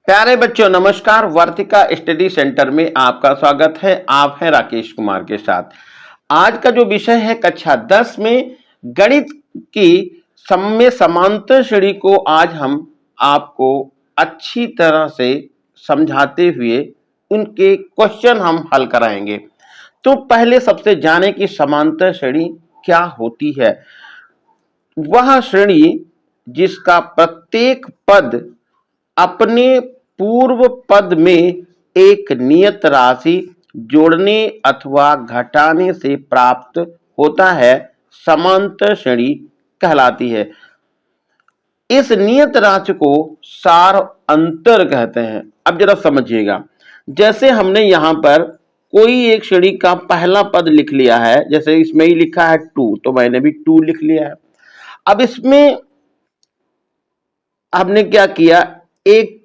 प्यारे बच्चों नमस्कार। वर्तिका स्टडी सेंटर में आपका स्वागत है। आप हैं राकेश कुमार के साथ। आज का जो विषय है कक्षा 10 में गणित की समम्य समांतर श्रेणी को आज हम आपको अच्छी तरह से समझाते हुए उनके क्वेश्चन हम हल कराएंगे। तो पहले सबसे जाने की समांतर श्रेणी क्या होती है। वह श्रेणी जिसका प्रत्येक पद अपने पूर्व पद में एक नियत राशि जोड़ने अथवा घटाने से प्राप्त होता है, समांतर श्रेणी कहलाती है। इस नियत राशि को सार अंतर कहते हैं। अब जरा समझिएगा, जैसे हमने यहां पर कोई एक श्रेणी का पहला पद लिख लिया है, जैसे इसमें ही लिखा है 2, तो मैंने भी 2 लिख लिया है। अब इसमें हमने क्या किया, एक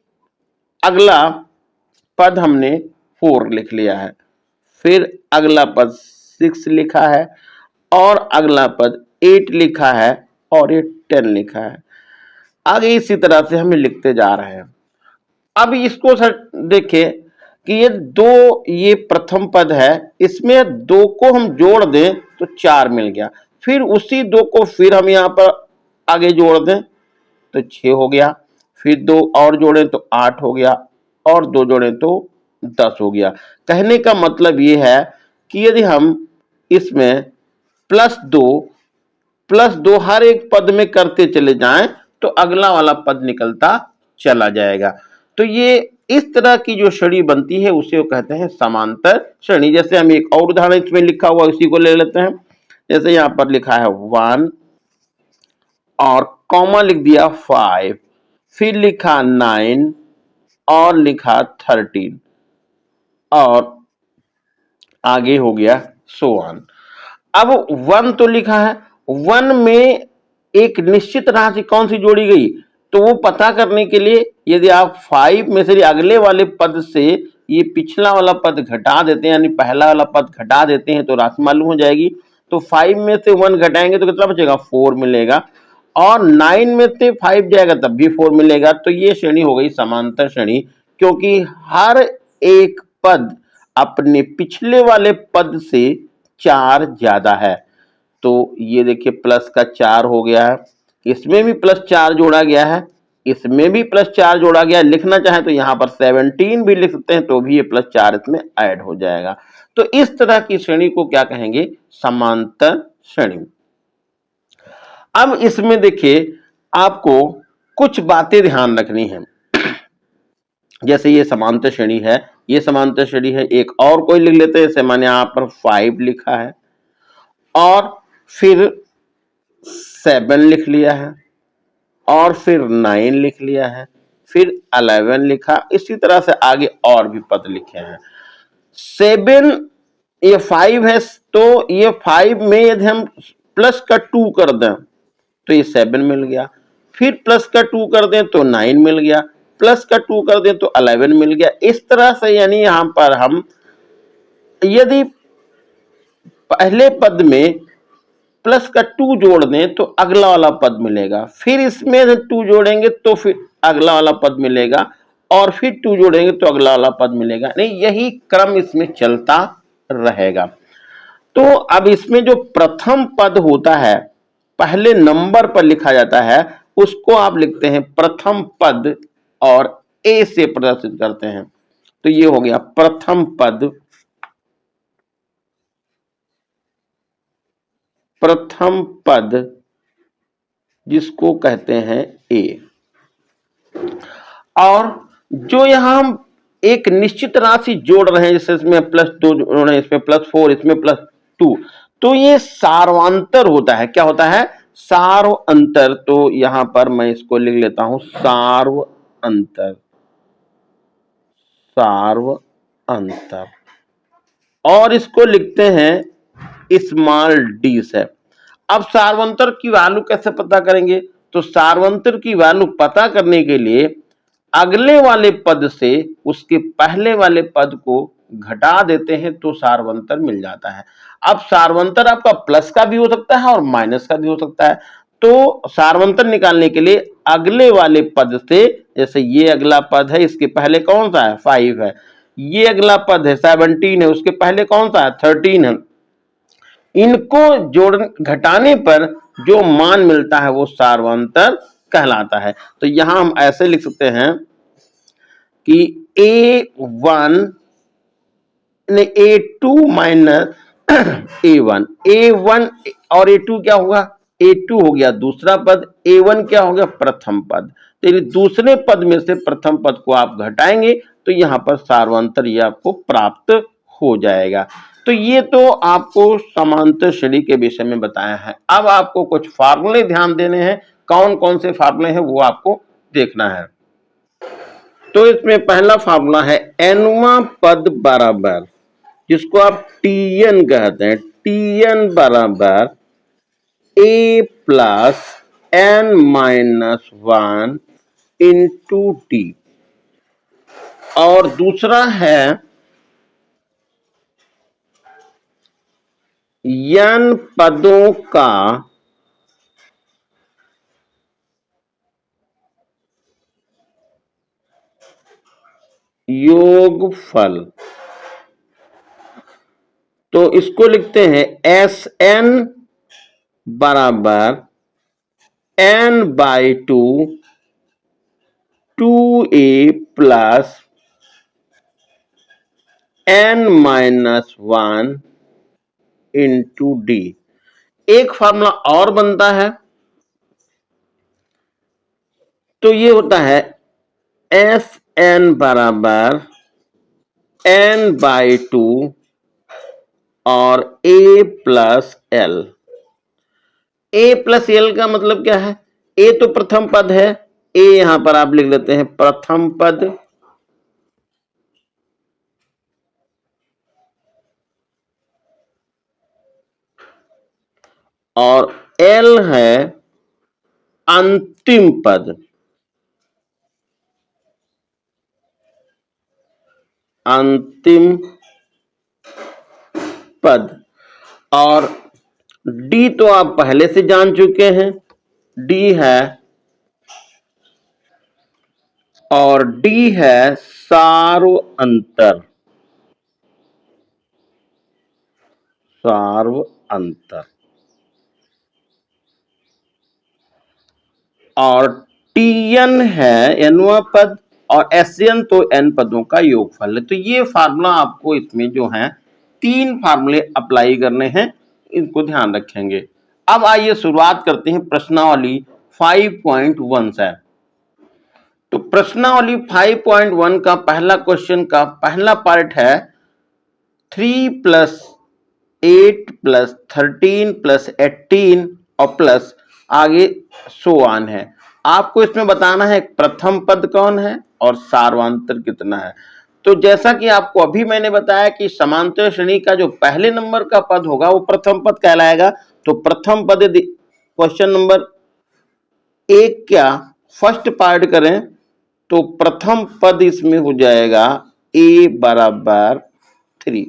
अगला पद हमने 4 लिख लिया है, फिर अगला पद 6 लिखा है और अगला पद 8 लिखा है और ये 10 लिखा है। आगे इसी तरह से हम लिखते जा रहे हैं। अब इसको सर देखें कि ये प्रथम पद है, इसमें 2 को हम जोड़ दें तो 4 मिल गया, फिर उसी 2 को फिर हम यहाँ पर आगे जोड़ दें तो 6 हो गया, फिर 2 और जोड़ें तो 8 हो गया और 2 जोड़ें तो 10 हो गया। कहने का मतलब ये है कि यदि हम इसमें प्लस दो हर एक पद में करते चले जाएं तो अगला वाला पद निकलता चला जाएगा। तो ये इस तरह की जो श्रेणी बनती है उसे वो कहते हैं समांतर श्रेणी। जैसे हम एक और उदाहरण इसमें लिखा हुआ उसी को ले लेते हैं। जैसे यहाँ पर लिखा है 1 और कॉमा लिख दिया 5, फिर लिखा 9 और लिखा 13 और आगे हो गया so on। अब 1 तो लिखा है, 1 में एक निश्चित राशि कौन सी जोड़ी गई, तो वो पता करने के लिए यदि आप 5 में से अगले वाले पद से ये पिछला वाला पद घटा देते हैं, यानी पहला वाला पद घटा देते हैं तो राशि मालूम हो जाएगी। तो 5 में से 1 घटाएंगे तो कितना बचेगा, 4 मिलेगा और 9 में से 5 जाएगा तब भी 4 मिलेगा। तो ये श्रेणी हो गई समांतर श्रेणी, क्योंकि हर एक पद अपने पिछले वाले पद से 4 ज्यादा है। तो ये देखिए प्लस का 4 हो गया है, इसमें भी प्लस 4 जोड़ा गया है, इसमें भी प्लस 4 जोड़ा गया है। लिखना चाहे तो यहाँ पर 17 भी लिख सकते हैं तो भी ये प्लस 4 इसमें ऐड हो जाएगा। तो इस तरह की श्रेणी को क्या कहेंगे, समांतर श्रेणी। अब इसमें देखिए आपको कुछ बातें ध्यान रखनी है। जैसे ये समांतर श्रेणी है, ये समांतर श्रेणी है, एक और कोई लिख लेते हैं। जैसे मैंने यहाँ पर 5 लिखा है और फिर 7 लिख लिया है और फिर 9 लिख लिया है, फिर 11 लिखा। इसी तरह से आगे और भी पद लिखे हैं। 7 ये 5 है, तो ये 5 में यदि हम प्लस का 2 कर दें तो ये 7 मिल गया, फिर प्लस का 2 कर दें तो 9 मिल गया, प्लस का 2 कर दें तो 11 मिल गया। इस तरह से यानी यहां पर हम यदि पहले पद में प्लस का 2 जोड़ दें तो अगला वाला पद मिलेगा, फिर इसमें 2 जोड़ेंगे तो फिर अगला वाला पद मिलेगा और फिर 2 जोड़ेंगे तो अगला वाला पद मिलेगा। नहीं, यही क्रम इसमें चलता रहेगा। तो अब इसमें जो प्रथम पद होता है, पहले नंबर पर लिखा जाता है, उसको आप लिखते हैं प्रथम पद और ए से प्रदर्शित करते हैं। तो ये हो गया प्रथम पद, प्रथम पद जिसको कहते हैं ए। और जो यहां हम एक निश्चित राशि जोड़ रहे हैं, जैसे इसमें प्लस 2 जोड़ रहे हैं, इसमें प्लस 4, इसमें प्लस 2, तो ये सार्वांतर होता है। क्या होता है, सार्व अंतर। तो यहां पर मैं इसको लिख लेता हूं सार्व अंतर, सार्व अंतर, और इसको लिखते हैं स्मॉल डी से। अब सार्वंतर की वैल्यू कैसे पता करेंगे, तो सार्वंतर की वैल्यू पता करने के लिए अगले वाले पद से उसके पहले वाले पद को घटा देते हैं तो सार्वंतर मिल जाता है। अब सार्वंतर आपका प्लस का भी हो सकता है और माइनस का भी हो सकता है। तो सार्वंतर निकालने के लिए अगले वाले पद से, जैसे ये अगला पद है, इसके पहले कौन सा है 5 है, ये अगला पद है 17 है, उसके पहले कौन सा है 13 है, इनको जोड़ घटाने पर जो मान मिलता है वो सार्वंतर कहलाता है। तो यहां हम ऐसे लिख सकते हैं कि A1 ने A2 माइनस A1, A1 और A2 क्या होगा, A2 हो गया दूसरा पद, A1 क्या हो गया प्रथम पद। तो दूसरे पद में से प्रथम पद को आप घटाएंगे तो यहां पर सार्वंतर ये आपको प्राप्त हो जाएगा। तो ये तो आपको समांतर श्रेणी के विषय में बताया है। अब आपको कुछ फार्मूले ध्यान देने हैं, कौन कौन से फार्मूले हैं वो आपको देखना है। तो इसमें पहला फार्मूला है एनवा पद बराबर, जिसको आप टीएन कहते हैं, टीएन बराबर A plus N minus 1 into T. और दूसरा है n पदों का योगफल। तो इसको लिखते हैं एस एन बराबर n by 2 a plus n minus 1 into D. एक फार्मूला और बनता है, तो ये होता है एस एन बराबर n बाई 2 और a plus L. A plus L का मतलब क्या है, ए तो प्रथम पद है, ए यहां पर आप लिख लेते हैं प्रथम पद, और एल है अंतिम पद, अंतिम पद। और डी तो आप पहले से जान चुके हैं, डी है, और डी है सार्व अंतर, सार्व अंतर। और टीएन है एनवा पद, और एसएन तो एन पदों का योगफल है। तो ये फार्मूला आपको इसमें जो है 3 फार्मूले अप्लाई करने हैं, इनको ध्यान रखेंगे। अब आइए शुरुआत करते हैं प्रश्नावली 5.1 से। तो प्रश्नावली 5.1 का पहला क्वेश्चन का पहला पार्ट है 3 प्लस 8 प्लस 13 प्लस 18 और प्लस आगे सो ऑन है। आपको इसमें बताना है प्रथम पद कौन है और सार्वंतर कितना है। तो जैसा कि आपको अभी मैंने बताया कि समांतर श्रेणी का जो पहले नंबर का पद होगा वो प्रथम पद कहलाएगा। तो प्रथम पद क्वेश्चन नंबर 1 क्या फर्स्ट पार्ट करें तो प्रथम पद इसमें हो जाएगा a बराबर 3।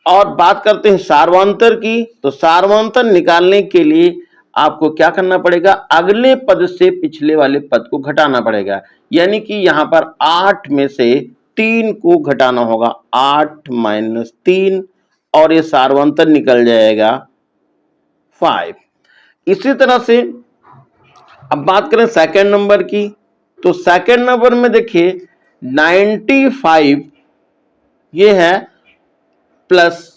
और बात करते हैं सार्वंतर की, तो सार्वंतर निकालने के लिए आपको क्या करना पड़ेगा, अगले पद से पिछले वाले पद को घटाना पड़ेगा। यानी कि यहां पर 8 में से 3 को घटाना होगा, 8 माइनस 3, और ये सार्वंतर निकल जाएगा 5। इसी तरह से अब बात करें सेकंड नंबर की, तो सेकंड नंबर में देखिए 95 ये है प्लस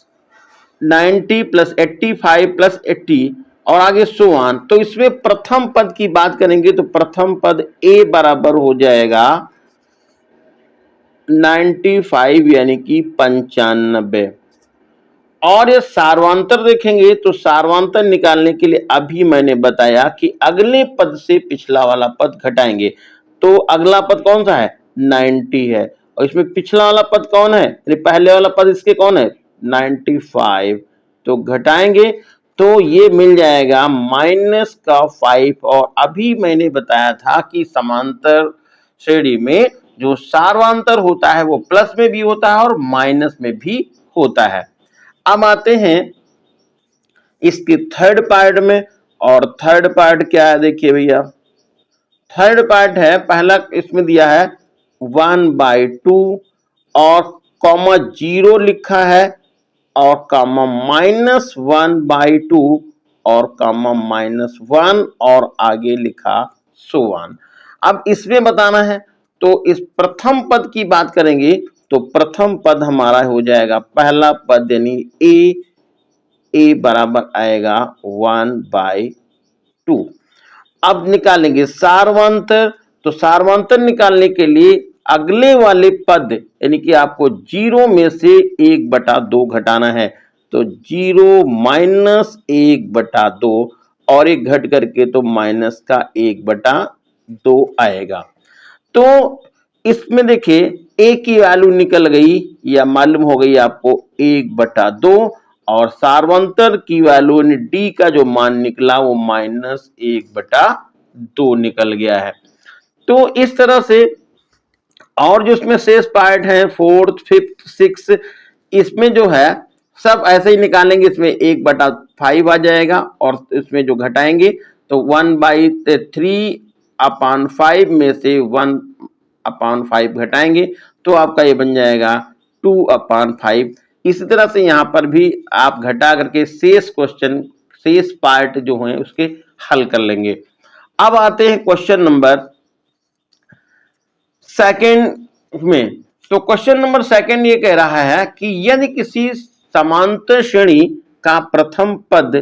90 प्लस 85 प्लस 80 और आगे सो ऑन। तो इसमें प्रथम पद की बात करेंगे तो प्रथम पद a बराबर हो जाएगा 95 यानी कि 95। और ये सार्वंतर देखेंगे तो सार्वंतर निकालने के लिए अभी मैंने बताया कि अगले पद से पिछला वाला पद घटाएंगे। तो अगला पद कौन सा है 90 है, और इसमें पिछला वाला पद कौन है, पहले वाला पद इसके कौन है 95। तो घटाएंगे तो ये मिल जाएगा माइनस का 5। और अभी मैंने बताया था कि समांतर श्रेणी में जो सार्वंतर होता है वो प्लस में भी होता है और माइनस में भी होता है। अब आते हैं इसके थर्ड पार्ट में। और थर्ड पार्ट क्या है देखिए भैया, थर्ड पार्ट है, पहला इसमें दिया है 1/2 और कॉमा 0 लिखा है और कॉमा -1/2 और कॉमा -1 और आगे लिखा सो ऑन। अब इसमें बताना है, तो इस प्रथम पद की बात करेंगे तो प्रथम पद हमारा हो जाएगा पहला पद यानी ए बराबर आएगा 1/2। अब निकालेंगे सार्वंतर, तो सार्वंतर निकालने के लिए अगले वाले पद यानी कि आपको 0 में से 1/2 घटाना है, तो 0 - 1/2 और एक घट करके तो माइनस का 1/2 आएगा। तो इसमें देखिए ए की वैल्यू निकल गई या मालूम हो गई आपको 1/2 और सार्वंतर की वैल्यू डी का जो मान निकला वो -1/2 निकल गया है। तो इस तरह से और जो इसमें शेष पार्ट है फोर्थ फिफ्थ सिक्स, इसमें जो है सब ऐसे ही निकालेंगे, इसमें 1/5 आ जाएगा और इसमें जो घटाएंगे तो 1/3/5 में से 1/5 घटाएंगे तो आपका ये बन जाएगा 2/5। इसी तरह से यहाँ पर भी आप घटा करके शेष क्वेश्चन शेष पार्ट जो है उसके हल कर लेंगे। अब आते हैं क्वेश्चन नंबर सेकंड में। तो क्वेश्चन नंबर सेकंड ये कह रहा है कि यदि किसी समांतर श्रेणी का प्रथम पद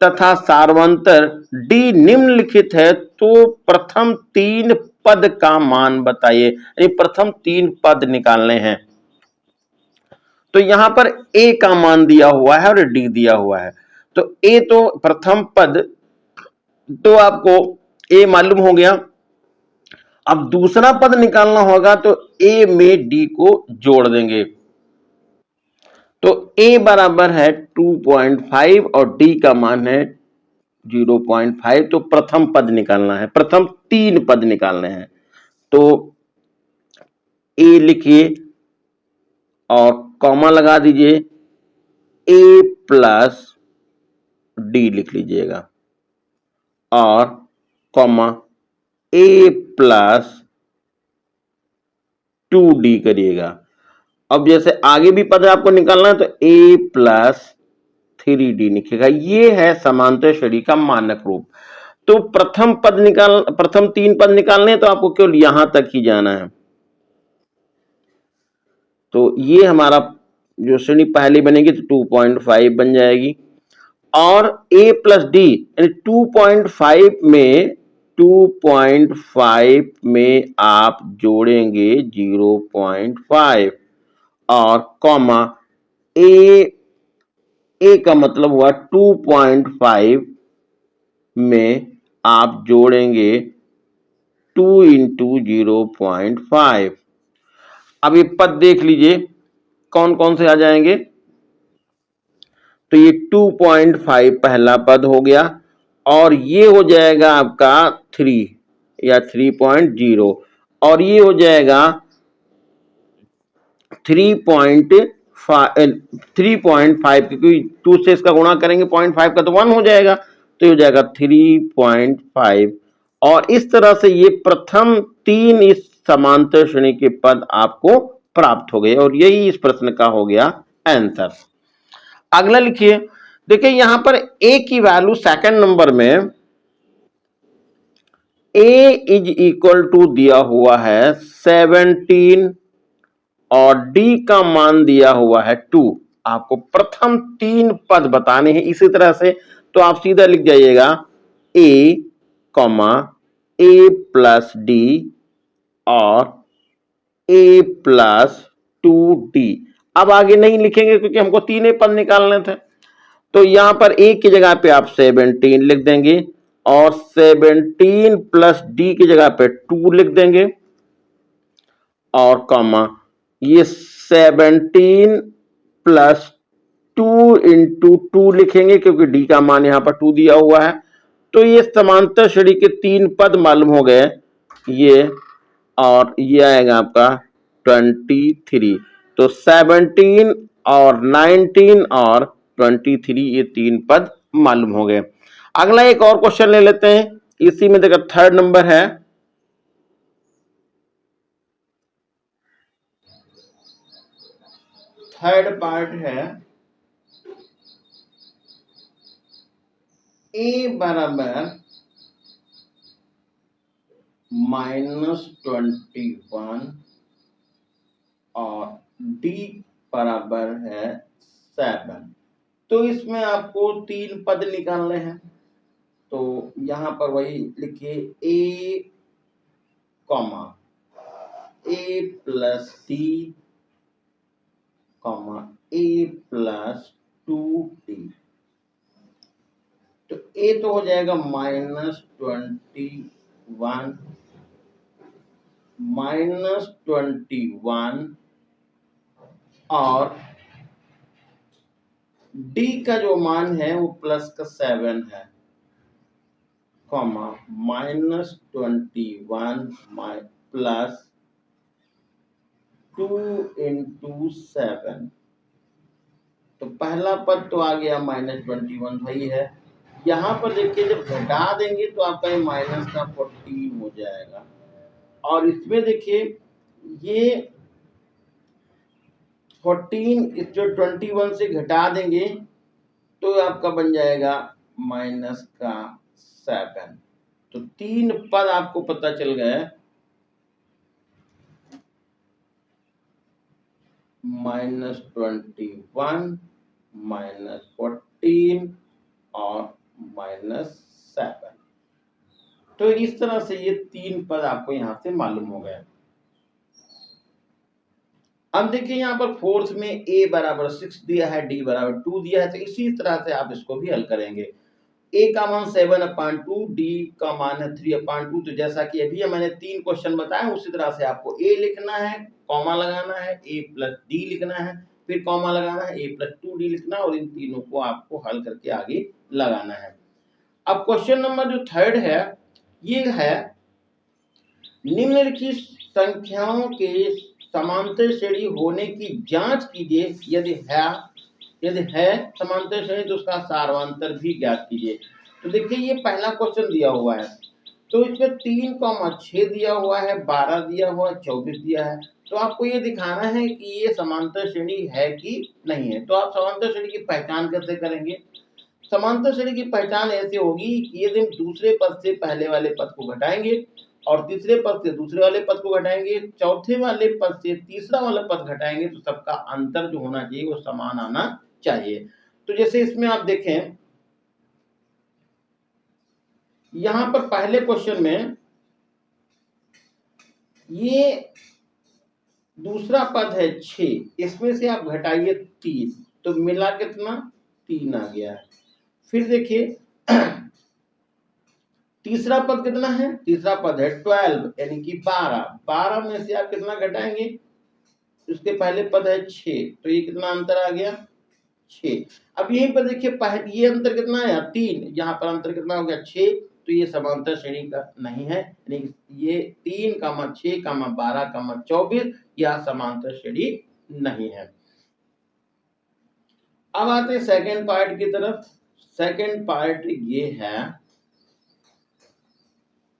तथा सार्वंतर डी निम्नलिखित है तो प्रथम 3 पद का मान बताइए, यानी प्रथम 3 पद निकालने हैं। तो यहां पर ए का मान दिया हुआ है और डी दिया हुआ है, तो ए तो प्रथम पद तो आपको ए मालूम हो गया। अब दूसरा पद निकालना होगा तो ए में डी को जोड़ देंगे, तो ए बराबर है 2.5 और डी का मान है 0.5। तो प्रथम पद निकालना है, प्रथम 3 पद निकालने हैं, तो ए लिखिए और कॉमा लगा दीजिए, ए प्लस डी लिख लीजिएगा और कॉमा ए प्लस 2d करिएगा। अब जैसे आगे भी पद आपको निकालना है तो a प्लस 3d लिखेगा। ये है समांतर श्रेणी का मानक रूप। तो प्रथम 3 पद निकालने हैं तो आपको केवल यहां तक ही जाना है। तो ये हमारा जो श्रेणी पहली बनेगी तो 2.5 बन जाएगी और a प्लस डी यानी 2.5 में आप जोड़ेंगे 0.5 और कॉमा ए का मतलब हुआ 2.5 में आप जोड़ेंगे 2 × 0.5। अब ये पद देख लीजिए कौन कौन से आ जाएंगे, तो ये 2.5 पहला पद हो गया और ये हो जाएगा आपका 3 या 3.0 और ये हो जाएगा 3.5 क्योंकि 2 से इसका गुणा करेंगे 0.5 का तो 1 हो जाएगा, तो ये हो जाएगा 3.5 और इस तरह से ये प्रथम 3 इस समांतर श्रेणी के पद आपको प्राप्त हो गए और यही इस प्रश्न का हो गया आंसर। अगला लिखिए, देखिए यहां पर a की वैल्यू सेकंड नंबर में a = दिया हुआ है 17 और d का मान दिया हुआ है 2। आपको प्रथम 3 पद बताने हैं, इसी तरह से तो आप सीधा लिख जाइएगा a, a प्लस डी और a प्लस 2d। अब आगे नहीं लिखेंगे क्योंकि हमको 3 पद निकालने थे, तो यहां पर a की जगह पे आप 17 लिख देंगे और 17 प्लस d की जगह पे 2 लिख देंगे और कॉमा ये 17 प्लस 2 × 2 लिखेंगे क्योंकि d का मान यहां पर 2 दिया हुआ है। तो ये समांतर श्रेणी के 3 पद मालूम हो गए ये, और ये आएगा आपका 23। तो 17 और 19 और 23 ये 3 पद मालूम हो गए। अगला एक और क्वेश्चन ले लेते हैं, इसी में देखो थर्ड नंबर है। थर्ड पार्ट है ए बराबर -21 और डी बराबर है 7। तो इसमें आपको 3 पद निकालने हैं। तो यहां पर वही लिखिए ए कॉमा ए प्लस डी कॉमा ए प्लस 2d। तो ए तो हो जाएगा -21 और डी का जो मान है वो प्लस का 7 है, कॉमा -21 प्लस 2 इंटू 7। तो पहला पद तो आ गया -21 वही है। यहाँ पर देखिए जब घटा देंगे तो आपका ये माइनस का 14 हो जाएगा। और इसमें देखिए ये 14 जो 21 से घटा देंगे तो आपका बन जाएगा माइनस का 7। तो 3 पद आपको पता चल गया, -21 -14 और -7। तो इस तरह से ये 3 पद आपको यहां से मालूम हो गए। अब देखिए यहाँ पर फोर्थ में a बराबर 6 दिया है, d बराबर 2 दिया है, तो इसी तरह से आप इसको भी हल करेंगे। a का मान 7/2, d का मान है 3/2। तो जैसा कि अभी मैंने 3 क्वेश्चन बताया उसी तरह से आपको a लिखना है, कॉमा लगाना है, a प्लस d लिखना है, फिर कॉमा लगाना है, a प्लस 2d लिखना है और इन तीनों को आपको हल करके आगे लगाना है। अब क्वेश्चन नंबर जो थर्ड है ये है निम्नलिखित संख्याओं के समांतर श्रेणी होने की जांच कीजिए, यदि है समांतर श्रेणी तो उसका सारवांतर भी ज्ञात कीजिए। तो देखिए ये पहला क्वेश्चन दिया हुआ है, तो इसमें 3,6 दिया हुआ है, 12 दिया हुआ है, 24 दिया है। तो आपको ये दिखाना है कि ये समांतर श्रेणी है कि नहीं है। तो आप समांतर श्रेणी की पहचान कैसे करेंगे? समांतर श्रेणी की पहचान ऐसे होगी कि यदि हम दूसरे पद से पहले वाले पद को घटाएंगे और तीसरे पद से दूसरे वाले पद को घटाएंगे, चौथे वाले पद से तीसरा वाला पद घटाएंगे, तो सबका अंतर जो होना चाहिए वो समान आना चाहिए। तो जैसे इसमें आप देखें यहां पर पहले क्वेश्चन में ये दूसरा पद है 6, इसमें से आप घटाइए 3, तो मिला कितना 3 आ गया। फिर देखिए तीसरा पद कितना है? तीसरा पद है 12 यानी कि 12 में से आप कितना घटाएंगे? उसके पहले पद है 6, तो ये कितना अंतर आ गया 6। अब यहीं पर देखिए ये अंतर कितना आया 3, यहाँ पर अंतर कितना हो गया 6। तो ये समांतर श्रेणी का नहीं है, यानी ये 3, 6, 12, 24 यह समांतर श्रेणी नहीं है। अब आते हैं सेकेंड पार्ट की तरफ। सेकेंड पार्ट ये है,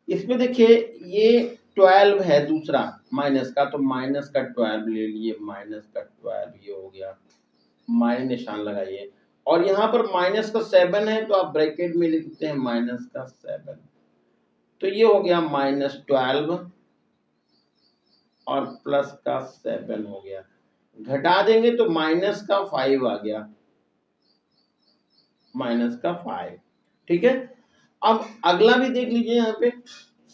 इसमें देखिए ये 12 है दूसरा माइनस का, तो माइनस का 12 ले लिए, माइनस का 12 ये हो गया, माइनस निशान लगाइए। और यहाँ पर माइनस का 7 है तो आप ब्रैकेट में लिखते हैं माइनस का 7। तो ये हो गया -12 और प्लस का 7 हो गया। घटा देंगे तो माइनस का 5 आ गया, माइनस का 5। ठीक है। अब अगला भी देख लीजिए, यहाँ पे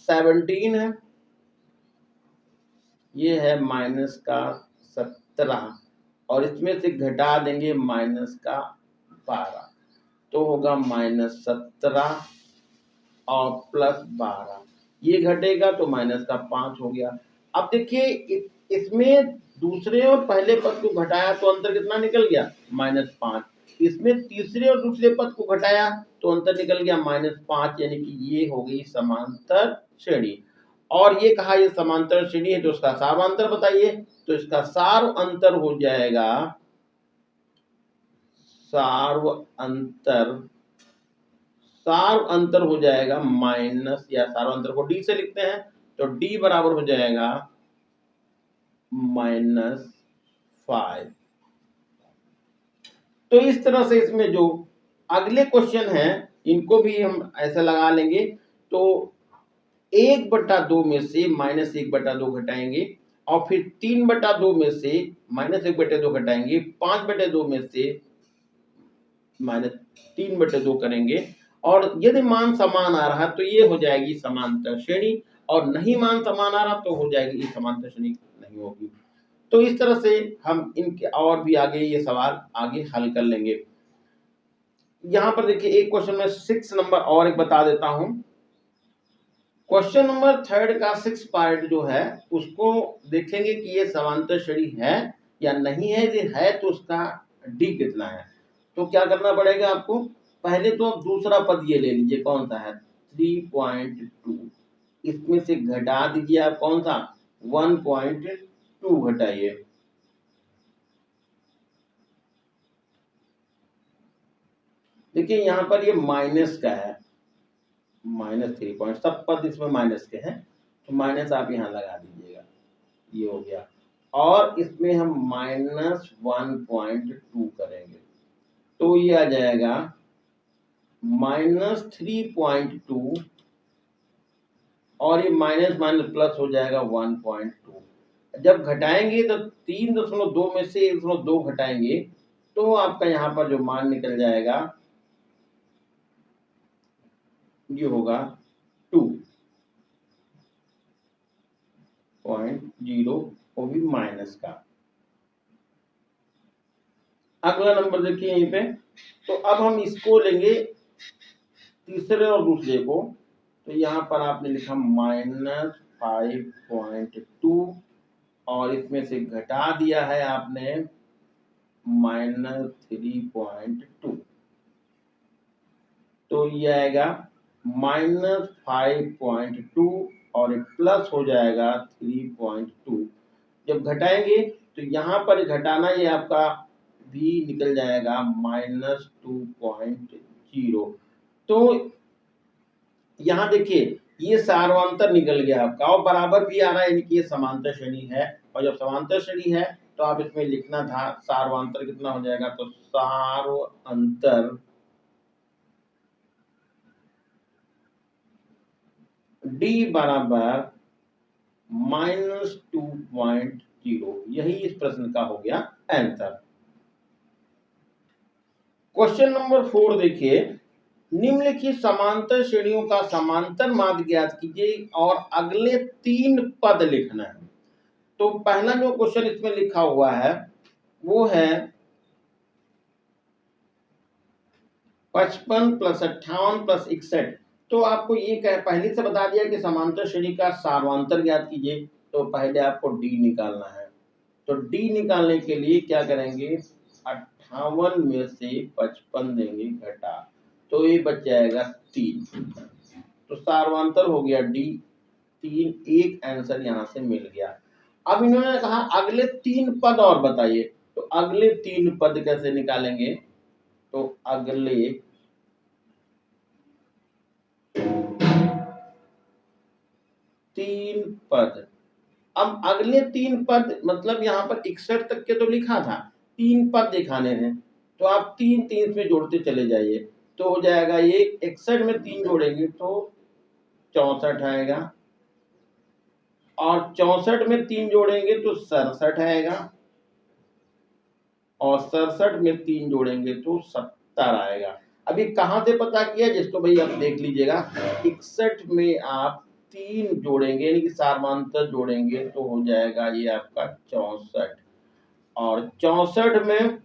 17 है, ये है माइनस का 17 और इसमें से घटा देंगे माइनस का 12, तो होगा -17 और प्लस 12। ये घटेगा तो माइनस का 5 हो गया। अब देखिए इसमें दूसरे और पहले पद को घटाया तो अंतर कितना निकल गया -5। इसमें तीसरे और दूसरे पद को घटाया तो अंतर निकल गया -5, यानी कि ये हो गई समांतर श्रेणी। और ये कहा ये समांतर श्रेणी है तो उसका सारवांतर बताइए। तो इसका सार अंतर हो जाएगा, सार्व अंतर सार अंतर हो जाएगा माइनस, या सार अंतर को डी से लिखते हैं तो डी बराबर हो जाएगा -5। तो इस तरह से इसमें जो अगले क्वेश्चन हैं इनको भी हम ऐसा लगा लेंगे। तो 1/2 में से -1/2 घटाएंगे और फिर 3/2 में से -1/2 घटाएंगे, 5/2 में से -3/2 करेंगे, और यदि मान समान आ रहा तो ये हो जाएगी समांतर श्रेणी, और नहीं मान समान आ रहा तो हो जाएगी ये समांतर श्रेणी नहीं होगी। तो इस तरह से हम इनके और भी आगे ये सवाल आगे हल कर लेंगे। यहाँ पर देखिए एक क्वेश्चन में 6 नंबर और एक बता देता हूं। क्वेश्चन नंबर 3 का 6 पार्ट जो है उसको देखेंगे कि ये समांतर श्रेणी है या नहीं है। यदि है तो उसका डी कितना है। तो क्या करना पड़ेगा आपको, पहले तो आप दूसरा पद ये ले लीजिए, कौन सा है 3.2, इसमें से घटा दीजिए आप कौन सा 1.2 घटाइए। देखिए यहाँ पर ये माइनस का है, -3 पॉइंट, सब पद इसमें माइनस के हैं तो माइनस आप यहाँ लगा दीजिएगा, ये हो गया। और इसमें हम -1.2 करेंगे तो ये आ जाएगा -3.2, और ये माइनस माइनस प्लस हो जाएगा 1.2। जब घटाएंगे तो 3.2 में से 1.2 घटाएंगे तो आपका यहाँ पर जो मान निकल जाएगा ये होगा 2.0, वो भी माइनस का। अगला नंबर देखिए यहीं पे, तो अब हम इसको लेंगे तीसरे और दूसरे को। तो यहाँ पर आपने लिखा -5.2 और इसमें से घटा दिया है आपने -3.2, तो ये आएगा -5.2 और प्लस हो जाएगा 3.2। जब घटाएंगे तो यहाँ पर घटाना ये आपका भी निकल जाएगा -2.0। तो यहाँ देखिए ये सार्वंतर निकल गया आपका, और बराबर भी आ रहा है, यानी कि ये समांतर श्रेणी है। और जब समांतर श्रेणी है तो आप इसमें लिखना था सार्वंतर कितना हो जाएगा, तो सार्वंतर डी बराबर -2.0, यही इस प्रश्न का हो गया आंसर। क्वेश्चन नंबर 4 देखिए, निम्नलिखित समांतर श्रेणियों का समांतर माध्य ज्ञात कीजिए और अगले 3 पद लिखना है। तो पहला जो क्वेश्चन इसमें लिखा हुआ है वो है 55 + 58 + 61। तो आपको ये पहले से बता दिया कि समांतर श्रेणी का सार्वंतर ज्ञात कीजिए, तो पहले आपको डी निकालना है। तो डी निकालने के लिए क्या करेंगे, 58 में से 55 देंगे घटा, तो ये बच जाएगा 3। तो सार्वंतर हो गया डी 3, एक आंसर यहाँ से मिल गया। अब इन्होंने कहा अगले 3 पद और बताइए, तो अगले 3 पद कैसे निकालेंगे, तो अगले 3 पद, अब अगले 3 पद मतलब यहाँ पर 61 तक के तो लिखा था, 3 पद दिखाने हैं, तो आप 3 3 में जोड़ते चले जाइए, तो हो जाएगा ये 61 में 3 जोड़ेंगे तो 64 आएगा, और 64 में 3 जोड़ेंगे तो 67 आएगा, और 67 में 3 जोड़ेंगे तो 70 आएगा। अभी कहाँ से पता किया, जिसको भाई आप देख लीजिएगा, 61 में आप 3 जोड़ेंगे यानी कि सार्वंतर जोड़ेंगे तो हो जाएगा ये आपका 64, और 64 में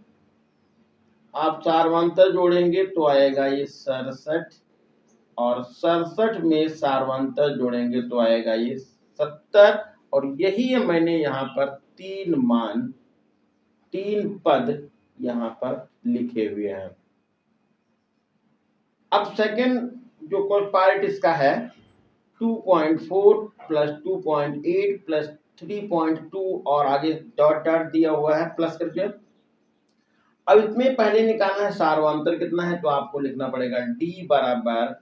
आप सार्वंतर जोड़ेंगे तो आएगा ये 67, और 67 में सार्वंतर जोड़ेंगे तो आएगा ये 70, और यही मैंने यहाँ पर 3 पद यहाँ पर लिखे हुए हैं। अब सेकंड जो पार्ट इसका है 2.4 + 2.8 + 3.2 और आगे डॉट डॉट दिया हुआ है प्लस करके। अब इसमें पहले निकालना है सार्वंतर कितना है, तो आपको लिखना पड़ेगा डी बराबर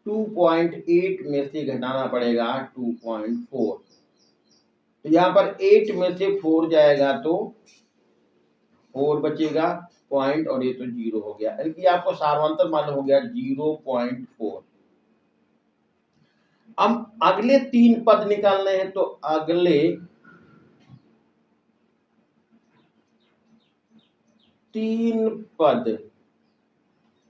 2.8 में से घटाना पड़ेगा 2.4। तो यहाँ पर 8 में से 4 जाएगा तो 4 बचेगा पॉइंट, और ये तो 0 हो गया, यानी कि आपको सार्वंतर मालूम हो गया 0.4। अब अगले 3 पद निकालने हैं, तो अगले 3 पद,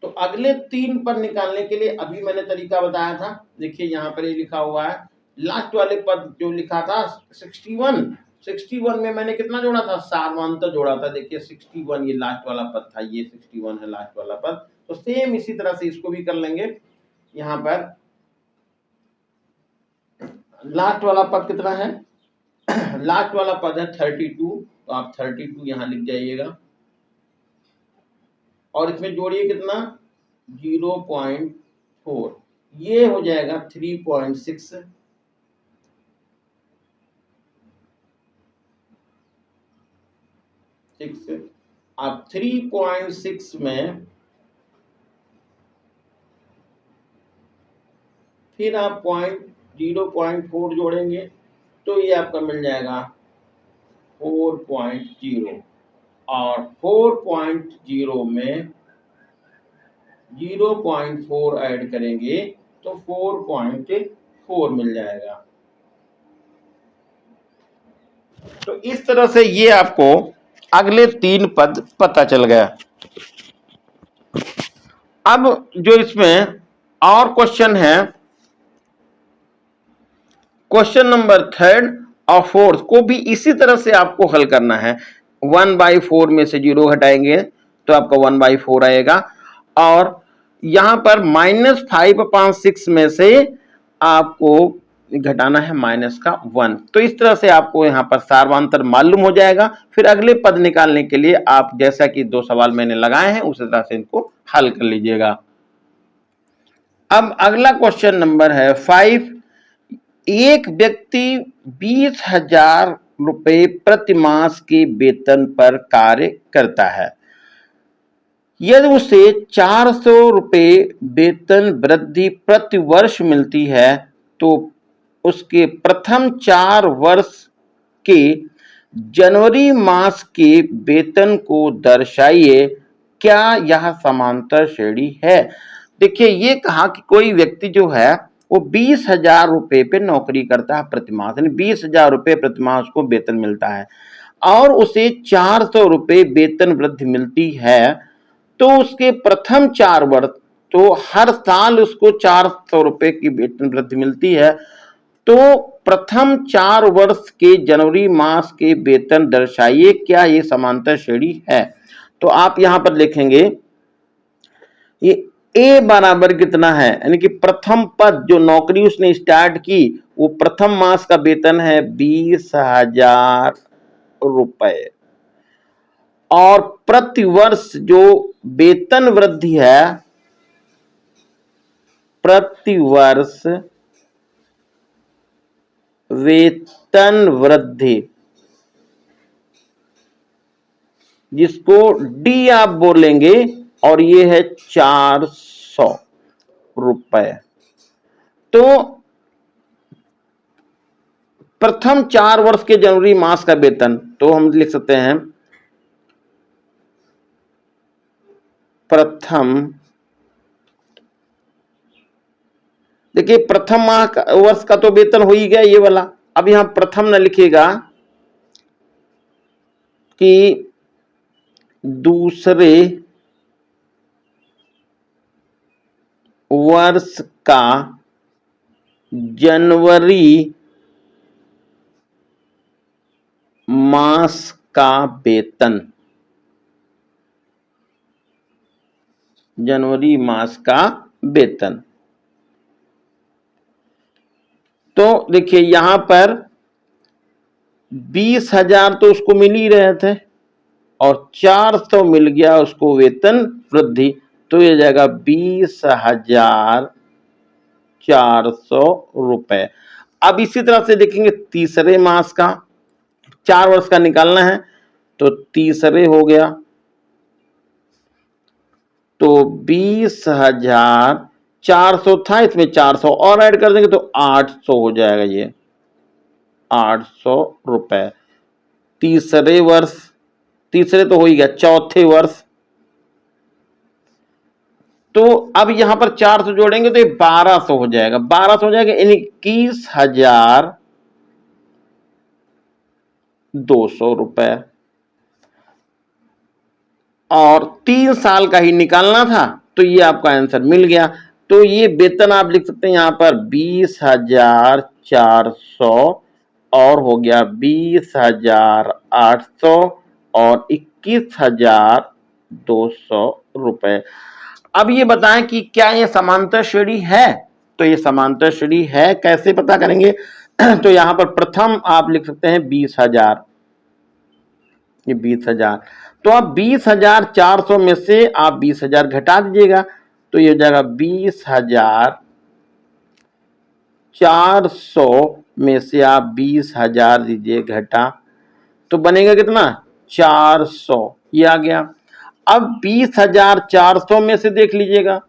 तो अगले 3 पद निकालने के लिए अभी मैंने तरीका बताया था। देखिए यहाँ पर ये लिखा हुआ है, लास्ट वाले पद जो लिखा था 61 में मैंने कितना जोड़ा था, सार्वंतर जोड़ा था। देखिए 61 ये लास्ट वाला पद था, ये 61 है लास्ट वाला पद। तो सेम इसी तरह से इसको भी कर लेंगे। यहाँ पर लास्ट वाला पद कितना है, लास्ट वाला पद है 32, तो आप 32 यहाँ लिख जाइएगा, और इसमें जोड़िए कितना 0.4, ये हो जाएगा 3.6। आप 3.6 में फिर आप 0.4 जोड़ेंगे, तो ये आपका मिल जाएगा 4.0, और 4.0 में 0.4 ऐड करेंगे तो 4.4 मिल जाएगा। तो इस तरह से ये आपको अगले 3 पद पता चल गया। अब जो इसमें और क्वेश्चन है, क्वेश्चन नंबर 3 और 4 को भी इसी तरह से आपको हल करना है। 1/4 में से 0 घटाएंगे तो आपका 1/4 आएगा, और यहां पर -5/6 में से आपको घटाना है -1। तो इस तरह से आपको यहाँ पर सार्वंतर मालूम हो जाएगा। फिर अगले पद निकालने के लिए आप जैसा कि 2 सवाल मैंने लगाए हैं उसी तरह से इनको हल कर लीजिएगा। अब अगला क्वेश्चन नंबर है 5। एक व्यक्ति 20,000 रुपए प्रति मास के वेतन पर कार्य करता है। यदि उसे 400 रुपए वेतन वृद्धि प्रति वर्ष मिलती है, तो उसके प्रथम 4 वर्ष के जनवरी मास के वेतन को दर्शाइए। क्या यह समांतर श्रेणी है? देखिए ये कहा कि कोई व्यक्ति जो है वो 20,000 रुपए पे नौकरी करता है प्रति माह, यानी 20,000 रुपए प्रति माह उसको वेतन मिलता है, और उसे 400 रुपए वेतन वृद्धि मिलती है। तो उसके प्रथम 4 वर्ष, तो हर साल उसको 400 रुपए की वेतन वृद्धि मिलती है, तो प्रथम 4 वर्ष के जनवरी मास के वेतन दर्शाइए। क्या ये समांतर श्रेणी है? तो आप यहां पर लिखेंगे ये ए बराबर कितना है, यानी कि प्रथम पद जो नौकरी उसने स्टार्ट की वो प्रथम मास का वेतन है 20,000 रुपए, और प्रति वर्ष जो वेतन वृद्धि है, प्रति वर्ष वेतन वृद्धि जिसको डी आप बोलेंगे, और ये है 400 रुपए। तो प्रथम 4 वर्ष के जनवरी मास का वेतन, तो हम लिख सकते हैं प्रथम, देखिए प्रथम माह का वर्ष का तो वेतन हो ही गया ये वाला। अब यहां प्रथम न लिखिएगा कि दूसरे वर्ष का जनवरी मास का वेतन, जनवरी मास का वेतन। तो देखिए यहां पर 20,000 तो उसको मिल ही रहे थे, और 400 मिल गया उसको वेतन वृद्धि, तो ये जाएगा 20,400 रुपए। अब इसी तरह से देखेंगे तीसरे मास का, 4 वर्ष का निकालना है, तो तीसरे हो गया, तो 20,400 था, इसमें 400 और ऐड कर देंगे तो 800 हो जाएगा, ये 800 रुपए। तीसरे वर्ष, तीसरे तो हो ही गया, चौथे वर्ष, तो अब यहां पर 400 जोड़ेंगे तो ये 1200 हो जाएगा, 1200 हो जाएगा, 21,200 रुपए। और 3 साल का ही निकालना था, तो ये आपका आंसर मिल गया। तो ये वेतन आप लिख सकते हैं यहां पर 20,400 और हो गया 20,800 और 21,200 रुपए। अब ये बताएं कि क्या ये समांतर श्रेणी है? तो ये समांतर श्रेणी है, कैसे पता करेंगे? तो यहां पर प्रथम आप लिख सकते हैं 20,000, ये 20,000, तो आप 20,400 में से आप 20,000 घटा दीजिएगा, तो ये हो जाएगा 20,400 में से आप 20,000 दीजिए घटा, तो बनेगा कितना? 400, ये आ गया। अब 20,400 में से देख लीजिएगा,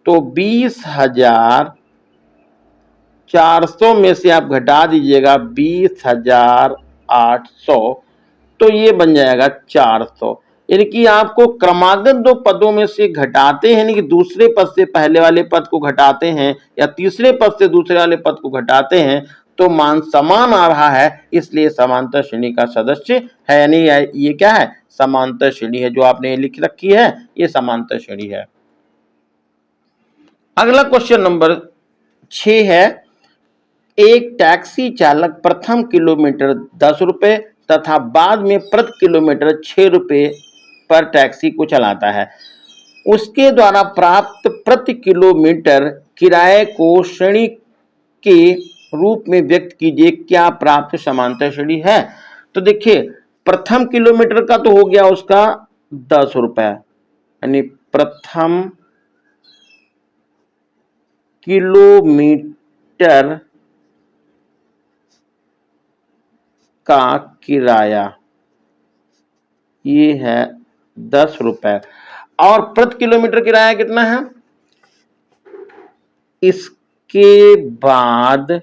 तो 20,400 में से आप घटा दीजिएगा 20,800, तो ये बन जाएगा 400। यानी कि आपको क्रमागत दो पदों में से घटाते हैं, यानी कि दूसरे पद से पहले वाले पद को घटाते हैं या तीसरे पद से दूसरे वाले पद को घटाते हैं, तो मान समान आ रहा है, इसलिए समांतर श्रेणी का सदस्य है। यानी ये क्या है? समांतर श्रेणी है। जो आपने लिख रखी है ये समांतर श्रेणी है। अगला क्वेश्चन नंबर 6 है, एक टैक्सी चालक प्रथम किलोमीटर 10 रुपए तथा बाद में प्रति किलोमीटर 6 रुपए पर टैक्सी को चलाता है। उसके द्वारा प्राप्त प्रति किलोमीटर किराए को श्रेणी के रूप में व्यक्त कीजिए, क्या प्राप्त समांतर श्रेणी है? तो देखिए, प्रथम किलोमीटर का तो हो गया उसका 10 रुपए, यानी प्रथम किलोमीटर का किराया ये है 10 रुपए, और प्रति किलोमीटर किराया कितना है? इसके बाद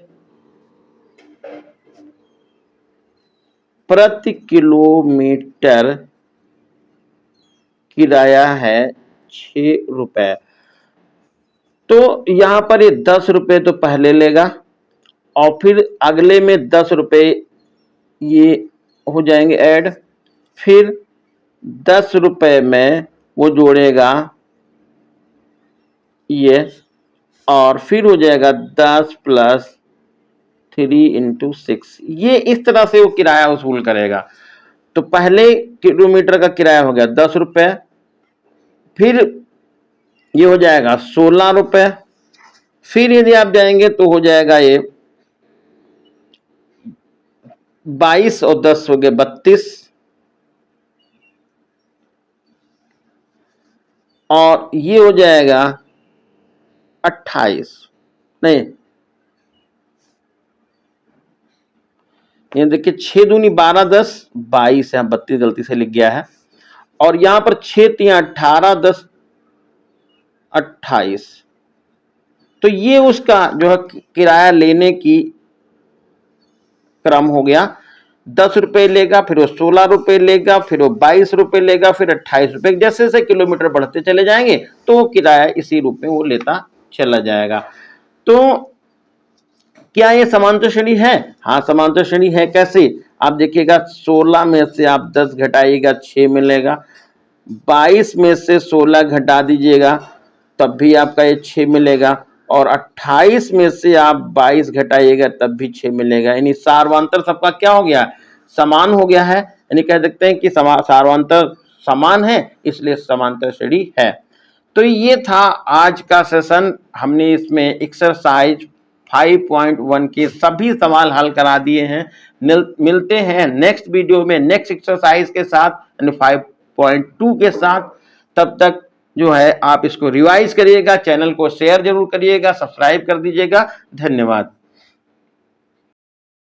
प्रति किलोमीटर किराया है 6 रुपए। तो यहां पर ये 10 रुपए तो पहले लेगा और फिर अगले में 10 रुपए ये हो जाएंगे ऐड, फिर 10 रुपए में वो जोड़ेगा ये, और फिर हो जाएगा 10 + 3 × 6, ये इस तरह से वो किराया वसूल करेगा। तो पहले किलोमीटर का किराया हो गया 10 रुपए, फिर ये हो जाएगा 16 रुपए, फिर यदि आप जाएंगे तो हो जाएगा ये 22 और 10 हो गए 32, और ये हो जाएगा 28, नहीं ये देखिए 6 दूनी 12, 10 22, यहाँ 32 गलती से लिख गया है, और यहां पर 6 × 18, 10 28, तो ये उसका जो है किराया लेने की क्रम हो गया। 10 रुपए लेगा, फिर वो 16 रुपए लेगा, फिर वो 22 रुपए लेगा, फिर 28 रुपए। जैसे जैसे किलोमीटर बढ़ते चले जाएंगे तो वो किराया इसी रूप में वो लेता चला जाएगा। तो क्या ये समांतर श्रेणी है? हाँ, समांतर श्रेणी है। कैसे? आप देखिएगा, 16 में से आप 10 घटाइएगा 6 मिलेगा, 22 में से 16 घटा दीजिएगा तब भी आपका ये 6 मिलेगा, और 28 में से आप 22 घटाइएगा तब भी 6 मिलेगा। यानी सार्वंतर सबका क्या हो गया? समान हो गया है। यानी कह सकते हैं कि सार्वंतर समान है, इसलिए समांतर श्रेणी है। तो ये था आज का सेशन। हमने इसमें एक्सरसाइज 5.1 के सभी सवाल हल करा दिए हैं। मिलते हैं नेक्स्ट वीडियो में नेक्स्ट एक्सरसाइज के साथ, यानी 5.2 के साथ। तब तक जो है आप इसको रिवाइज करिएगा, चैनल को शेयर जरूर करिएगा, सब्सक्राइब कर दीजिएगा। धन्यवाद।